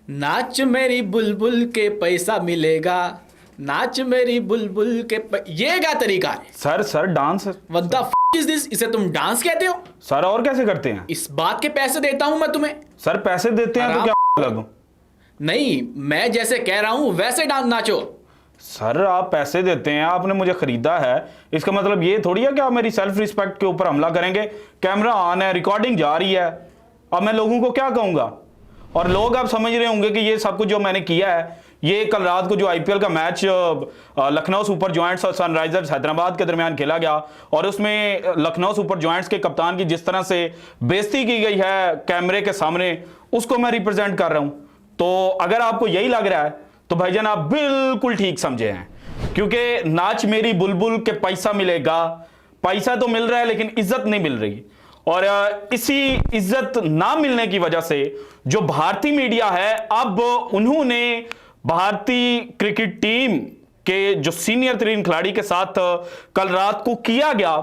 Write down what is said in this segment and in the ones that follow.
नाच मेरी बुलबुल के पैसा मिलेगा, नाच मेरी बुलबुल के ये क्या तरीका है? Sir dance. What the is this? इसे तुम डांस कहते हो? सर और कैसे करते हैं? इस बात के पैसे देता हूं मैं तुम्हें। सर पैसे देते हैं तो क्या लगो? नहीं, मैं जैसे कह रहा हूं वैसे डांस नाचो। सर आप पैसे देते हैं, आपने मुझे खरीदा है, इसका मतलब ये थोड़ी है कि आप मेरी सेल्फ रिस्पेक्ट के ऊपर हमला करेंगे। कैमरा ऑन है, रिकॉर्डिंग जा रही है, अब मैं लोगों को क्या कहूंगा? और लोग आप समझ रहे होंगे कि ये सब कुछ जो मैंने किया है, ये कल रात को जो आईपीएल का मैच लखनऊ सुपर जॉयंट्स और सनराइजर्स हैदराबाद के दरमियान खेला गया और उसमें लखनऊ सुपर जॉयंट्स के कप्तान की जिस तरह से बेइज्जती की गई है कैमरे के सामने, उसको मैं रिप्रेजेंट कर रहा हूं। तो अगर आपको यही लग रहा है तो भाईजान आप बिल्कुल ठीक समझे हैं, क्योंकि नाच मेरी बुलबुल के पैसा मिलेगा, पैसा तो मिल रहा है लेकिन इज्जत नहीं मिल रही। और इसी इज्जत ना मिलने की वजह से जो भारतीय मीडिया है, अब उन्होंने भारतीय क्रिकेट टीम के जो सीनियर तरीन खिलाड़ी के साथ कल रात को किया गया,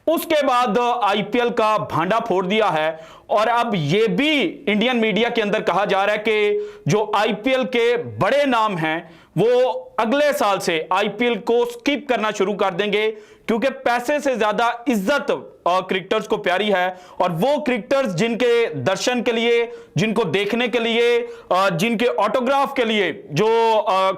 उसके बाद आईपीएल का भांडा फोड़ दिया है। और अब यह भी इंडियन मीडिया के अंदर कहा जा रहा है कि जो आईपीएल के बड़े नाम हैं वो अगले साल से आईपीएल को स्किप करना शुरू कर देंगे, क्योंकि पैसे से ज्यादा इज्जत क्रिकेटर्स को प्यारी है। और वो क्रिकेटर्स जिनके दर्शन के लिए, जिनको देखने के लिए, जिनके ऑटोग्राफ के लिए जो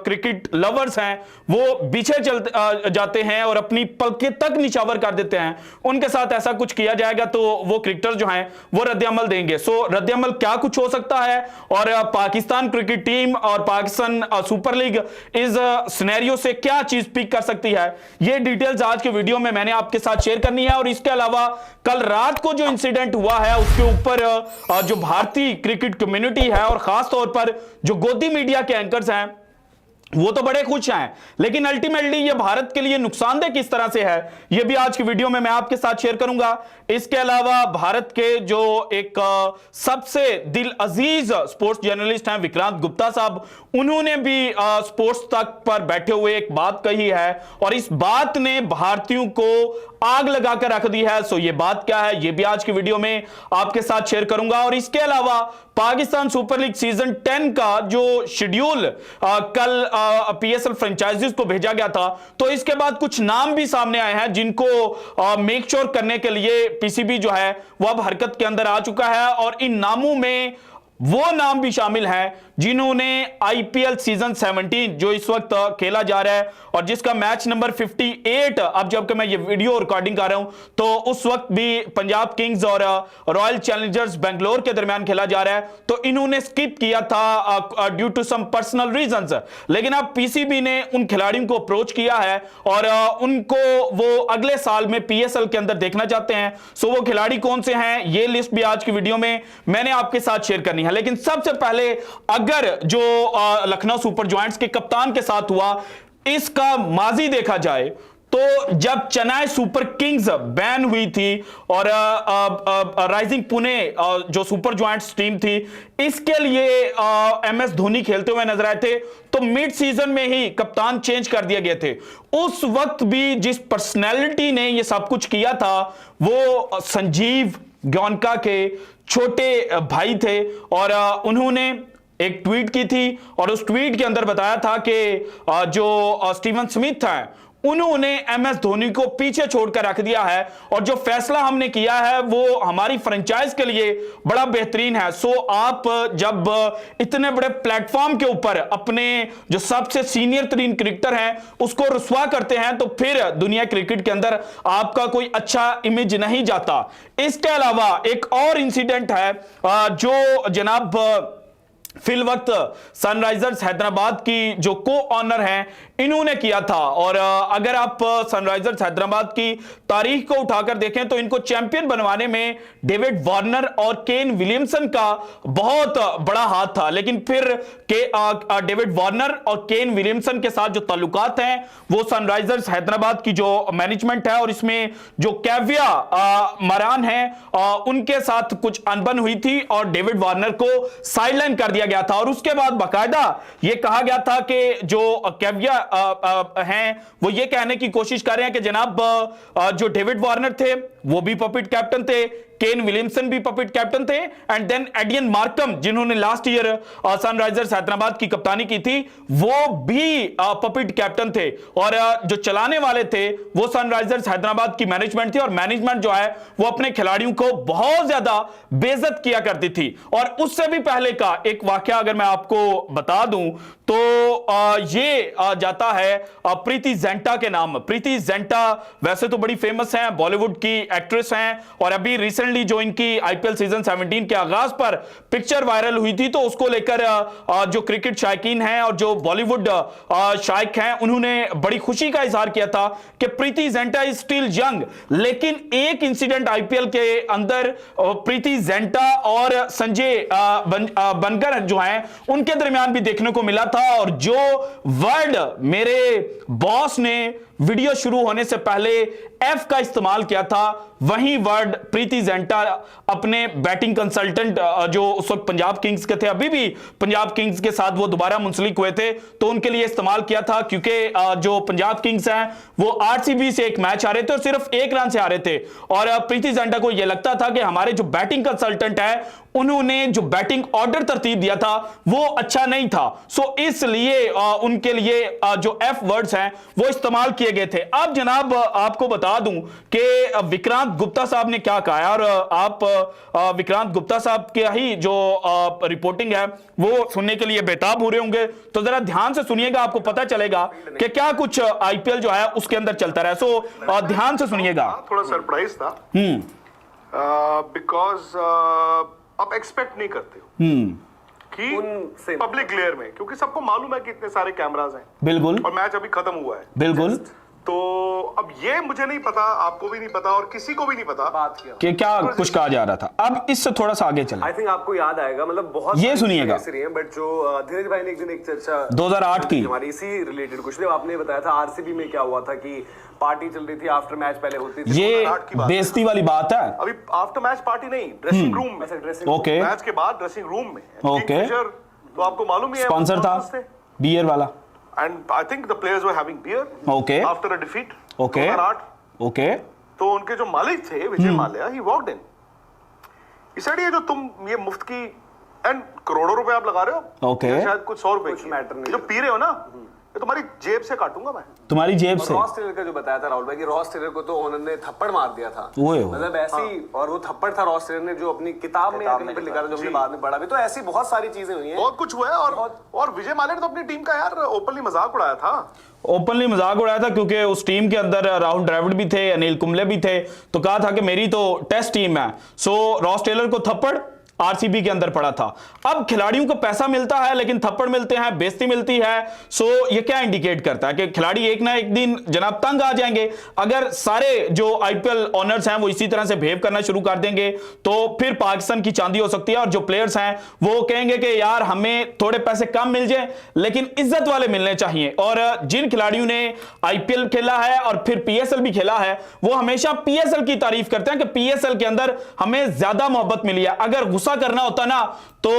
क्रिकेट लवर्स हैं वो पीछे चलते जाते हैं और अपनी पलकें तक निछावर कर देते हैं, उनके साथ ऐसा कुछ किया जाएगा तो वो क्रिकेटर्स जो हैं वो रद्द-ए-अमल देंगे। सो रद्द-ए-अमल क्या कुछ हो सकता है और पाकिस्तान क्रिकेट टीम और पाकिस्तान सुपर लीग इस सिनेरियो से क्या चीज पिक कर सकती है, ये डिटेल्स आज के वीडियो में मैंने आपके साथ शेयर करनी है। और इसके अलावा कल रात को जो इंसिडेंट हुआ है उसके ऊपर जो भारतीय क्रिकेट कम्युनिटी है और खास तौर पर जो गोदी मीडिया के एंकर्स हैं वो तो बड़े खुश हैं, लेकिन अल्टीमेटली ये भारत के लिए नुकसानदेह किस तरह से है ये भी आज की वीडियो में मैं आपके साथ शेयर करूंगा। इसके अलावा भारत के जो एक सबसे दिल अजीज स्पोर्ट्स जर्नलिस्ट हैं विक्रांत गुप्ता साहब, उन्होंने भी स्पोर्ट्स तक पर बैठे हुए एक बात कही है और इस बात ने भारतीयों को आग लगाकर रख दी है। सो ये बात क्या है ये भी आज की वीडियो में आपके साथ शेयर करूंगा। और इसके अलावा पाकिस्तान सुपर लीग सीजन 10 का जो शेड्यूल कल पीएसएल फ्रेंचाइजीज को भेजा गया था, तो इसके बाद कुछ नाम भी सामने आए हैं जिनको मेक श्योर करने के लिए पीसीबी जो है वो अब हरकत के अंदर आ चुका है। और इन नामों में वो नाम भी शामिल हैं जिन्होंने आईपीएल सीजन 17 जो इस वक्त खेला जा रहा है और जिसका मैच नंबर 58 अब जबकि मैं ये वीडियो रिकॉर्डिंग कर रहा हूं तो उस वक्त भी पंजाब किंग्स और रॉयल चैलेंजर्स बेंगलोर के दरमियान खेला जा रहा है, तो इन्होंने स्किप किया था due to some personal reasons. लेकिन अब पीसीबी ने उन खिलाड़ियों को अप्रोच किया है और उनको वो अगले साल में पीएसएल के अंदर देखना चाहते हैं। सो वो खिलाड़ी कौन से हैं ये लिस्ट भी आज की वीडियो में मैंने आपके साथ शेयर करनी है। लेकिन सबसे पहले अगर जो लखनऊ सुपर जॉयंट्स के कप्तान के साथ हुआ इसका माजी देखा जाए तो जब चेन्नई सुपर किंग्स बैन हुई थी और राइजिंग पुणे जो सुपर जॉयंट्स टीम थी इसके लिए एमएस धोनी खेलते हुए नजर आए थे, तो मिड सीजन में ही कप्तान चेंज कर दिए गए थे। उस वक्त भी जिस पर्सनैलिटी ने यह सब कुछ किया था वो संजीव गोयनका के छोटे भाई थे और उन्होंने एक ट्वीट की थी और उस ट्वीट के अंदर बताया था कि जो स्टीवन स्मिथ है उन्होंने एमएस धोनी को पीछे छोड़कर रख दिया है और जो फैसला हमने किया है वो हमारी फ्रेंचाइज के लिए बड़ा बेहतरीन है। सो आप जब इतने बड़े प्लेटफॉर्म के ऊपर अपने जो सबसे सीनियर तरीन क्रिकेटर हैं उसको रुस्वा करते हैं तो फिर दुनिया क्रिकेट के अंदर आपका कोई अच्छा इमेज नहीं जाता। इसके अलावा एक और इंसिडेंट है जो जनाब फिल वक्त सनराइजर्स हैदराबाद की जो को ऑनर हैं इन्होंने किया था। और अगर आप सनराइजर्स हैदराबाद की तारीख को उठाकर देखें तो इनको चैंपियन बनवाने में डेविड वार्नर और केन विलियमसन का बहुत बड़ा हाथ था, लेकिन फिर डेविड वार्नर और केन विलियमसन के साथ जो ताल्लुकात हैं वो सनराइजर्स हैदराबाद की जो मैनेजमेंट है और इसमें जो कैविया मरान है उनके साथ कुछ अनबन हुई थी और डेविड वार्नर को साइडलाइन कर दिया गया था। और उसके बाद बाकायदा यह कहा गया था कि जो कैविया हैं वो ये कहने की कोशिश कर रहे हैं कि जनाब जो डेविड वार्नर थे वो भी पपिट कैप्टन थे, केन विलियमसन भी पपिट कैप्टन थे, एंड देन एडियन मार्कम जिन्होंने लास्ट ईयर सनराइजर्स हैदराबाद की कप्तानी की थी, वो भी पपिट कैप्टन थे। और जो चलाने वाले थे वो सनराइजर्स हैदराबाद की मैनेजमेंट थी, और मैनेजमेंट जो है वो अपने खिलाड़ियों को बहुत ज्यादा बेइज्जत किया करती थी। और उससे भी पहले का एक वाकया अगर मैं आपको बता दूं तो ये जाता है प्रीति जिंटा के नाम। प्रीति जिंटा वैसे तो बड़ी फेमस हैं, बॉलीवुड की एक्ट्रेस हैं, और अभी रिसेंटली जो इनकी आईपीएल सीजन 17 के आगाज पर पिक्चर वायरल हुई थी, तो उसको लेकर जो क्रिकेट शायकीन हैं और जो बॉलीवुड शायक हैं उन्होंने बड़ी खुशी का इजहार किया था कि Preity Zinta is still young. लेकिन एक इंसिडेंट आईपीएल के अंदर प्रीति जिंटा और संजय बनकर जो हैं उनके दरमियान भी देखने को मिला था, और जो वर्ड मेरे बॉस ने वीडियो शुरू होने से पहले एफ का इस्तेमाल किया था, वही वर्ड प्रीति जिंटा अपने बैटिंग कंसल्टेंट जो उस वक्त पंजाब किंग्स के थे, अभी भी पंजाब किंग्स के साथ वो दोबारा मुंसलिक हुए थे, तो उनके लिए इस्तेमाल किया था। क्योंकि जो पंजाब किंग्स हैं वो आरसीबी से एक मैच हारे थे और सिर्फ 1 रन से हारे थे, और प्रीति जिंटा को यह लगता था कि हमारे जो बैटिंग कंसल्टेंट है उन्होंने जो बैटिंग ऑर्डर तरतीब दिया था वो अच्छा नहीं था, सो इसलिए उनके लिए जो एफ वर्ड्स हैं वो इस्तेमाल किए गए थे। अब जनाब आपको बता दूं कि विक्रांत गुप्ता साहब ने क्या कहा, और आप विक्रांत गुप्ता साहब की ही जो रिपोर्टिंग है वो सुनने के लिए बेताब हो रहे होंगे, तो जरा ध्यान से सुनिएगा, आपको पता चलेगा कि क्या कुछ आईपीएल जो है उसके अंदर चलता रहा। सो ध्यान से सुनिएगा। थोड़ा सरप्राइज था बिकॉज आप एक्सपेक्ट नहीं करते हो कि पब्लिक ग्लेयर में, क्योंकि सबको मालूम है कि इतने सारे कैमरास हैं, बिल्कुल, और मैच अभी खत्म हुआ है, बिल्कुल, तो अब ये मुझे नहीं पता, आपको भी नहीं पता और किसी को भी नहीं पता बात किया कि क्या कुछ कहा जा रहा था। अब इससे थोड़ा सा आगे चलें। आई थिंक आपको याद आएगा, मतलब बहुत ये सुनिएगा, बट जो धीरज भाई ने एक दिन एक चर्चा 2008 की हमारी इसी रिलेटेड कुछ आपने बताया था आरसीबी में क्या हुआ था कि पार्टी चल रही थी, आफ्टर मैच पहले होती थी, ये बेइज्जती वाली बात है। अभी आफ्टर मैच पार्टी नहीं, ड्रेसिंग रूम में, ओके, मैच के बाद ड्रेसिंग रूम में, ओके, तो आपको मालूम ही है स्पॉन्सर था बियर वाला, and I think the players were having beer okay after a defeat, 2008, okay, तो उनके जो मालिक थे Vijay Mallya, he walked in, he said ये जो तुम ये मुफ्त की एंड करोड़ों रुपए आप लगा रहे हो, okay, शायद कुछ 100 रुपए की मैटर नहीं, जो पी रहे हो ना ये तुम्हारी जेब से काटूंगा मैं, तुम्हारी जेब से। रॉस टेलर का जो बताया था राहुल भाई कि रॉस टेलर को तो ओनर ने थप्पड़ मार दिया था, मतलब ऐसी, और वो थप्पड़ था रॉस टेलर ने जो अपनी किताब में लिखा था, जो हमने बाद में पढ़ा भी, तो ऐसी बहुत सारी चीजें हुई हैं, बहुत कुछ हुआ है। और विजय माल्या ने तो अपनी टीम का यार ओपनली मजाक उड़ाया था, ओपनली मजाक उड़ाया था, क्योंकि उस टीम के अंदर राहुल द्रविड़ भी थे, अनिल कुंबले भी थे, तो कहा था कि मेरी तो टेस्ट टीम है, सो रॉस टेलर को थप्पड़ आरसीबी के अंदर पड़ा था। अब खिलाड़ियों को पैसा मिलता है लेकिन थप्पड़ मिलते हैं, बेइज्जती मिलती है, सो ये क्या इंडिकेट करता है कि खिलाड़ी एक ना एक दिन जनाब तंग आ जाएंगे। अगर सारे जो आईपीएल ओनर्स हैं वो इसी तरह से बिहेव करना शुरू कर देंगे तो फिर पाकिस्तान की चांदी हो सकती है, और जो प्लेयर्स हैं वो कहेंगे कि यार हमें थोड़े पैसे कम मिल जाए लेकिन इज्जत वाले मिलने चाहिए। और जिन खिलाड़ियों ने आईपीएल खेला है और फिर पीएसएल भी खेला है वो हमेशा पीएसएल की तारीफ करते हैं कि पीएसएल के अंदर हमें ज्यादा मोहब्बत मिली है। अगर करना होता ना तो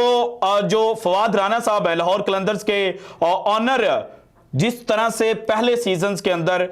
जो फवाद राना साहब है लाहौर कलंदर्स के ऑनर, जिस तरह से पहले सीजन्स के अंदर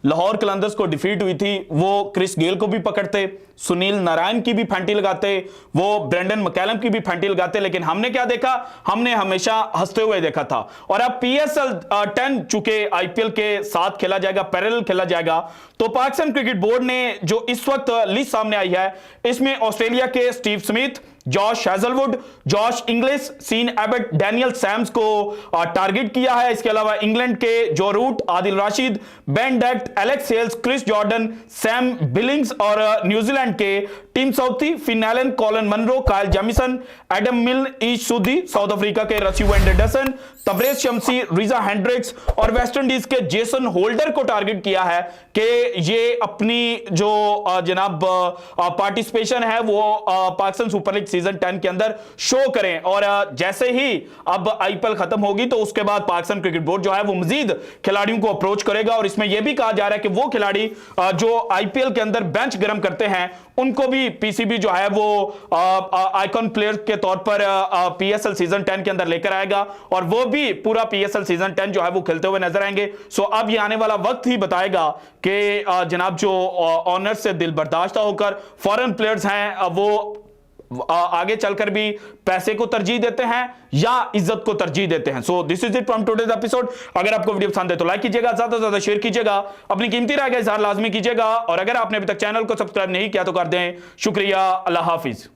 लाहौर कलंदर्स को डिफीट हुई थी वो क्रिस गेल को भी पकड़ते, सुनील नारायण की भी फैंटी लगाते, वो ब्रेंडन मैकलम की भी फैंटी लगाते, लेकिन हमने क्या देखा, हमने हमेशा हंसते हुए देखा था। और अब पीएसएल 10 चूंकि आईपीएल के साथ खेला जाएगा, पैरेलल खेला जाएगा, तो पाकिस्तान क्रिकेट बोर्ड ने जो इस वक्त लिस्ट सामने आई है इसमें ऑस्ट्रेलिया के Steve Smith, Josh Hazlewood, Josh Inglis, Sean Abbott, Daniel Sams को टारगेट किया है। इसके अलावा इंग्लैंड के Joe Root, Adil Rashid, Ben Duckett, Alex Hales, Chris Jordan, Sam Billings, और न्यूजीलैंड के Tim Southee, Finn Allen, Colin Munro, Kyle Jamieson, Adam Milne, Ish Sodhi, South Africa के Rassie Anderson, Tabraiz Shamsi, Reeza Hendricks और वेस्ट इंडीज के जेसन होल्डर को target किया है कि ये अपनी जो जनाब पार्टिसिपेशन है वो पाकिस्तान सुपर लीग सीजन 10 के अंदर शो करें। और जैसे ही अब आईपीएल खत्म होगी तो उसके बाद पाकिस्तान क्रिकेट बोर्ड जो है वो मजीद खिलाड़ियों को अप्रोच करेगा, और इसमें यह भी कहा जा रहा है कि वो खिलाड़ी जो आईपीएल के अंदर बेंच गर्म करते हैं उनको भी पीसीबी जो है वो आइकॉन प्लेयर के तौर पर पीएसएल सीजन 10 के अंदर लेकर आएगा, और वो भी पूरा पीएसएल सीजन 10 जो है वो खेलते हुए नजर आएंगे। सो अब ये आने वाला वक्त ही बताएगा कि जनाब जो ऑनर से दिल बर्दाश्त होकर फॉरेन प्लेयर्स हैं वो आगे चलकर भी पैसे को तरजीह देते हैं या इज्जत को तरजीह देते हैं। So this is it from today's episode. अगर आपको वीडियो पसंद है तो लाइक कीजिएगा, ज्यादा से ज्यादा शेयर कीजिएगा, अपनी कीमती राय का इजहार लाजमी कीजिएगा, और अगर आपने अभी तक चैनल को सब्सक्राइब नहीं किया तो कर दें। शुक्रिया, अल्लाह हाफिज।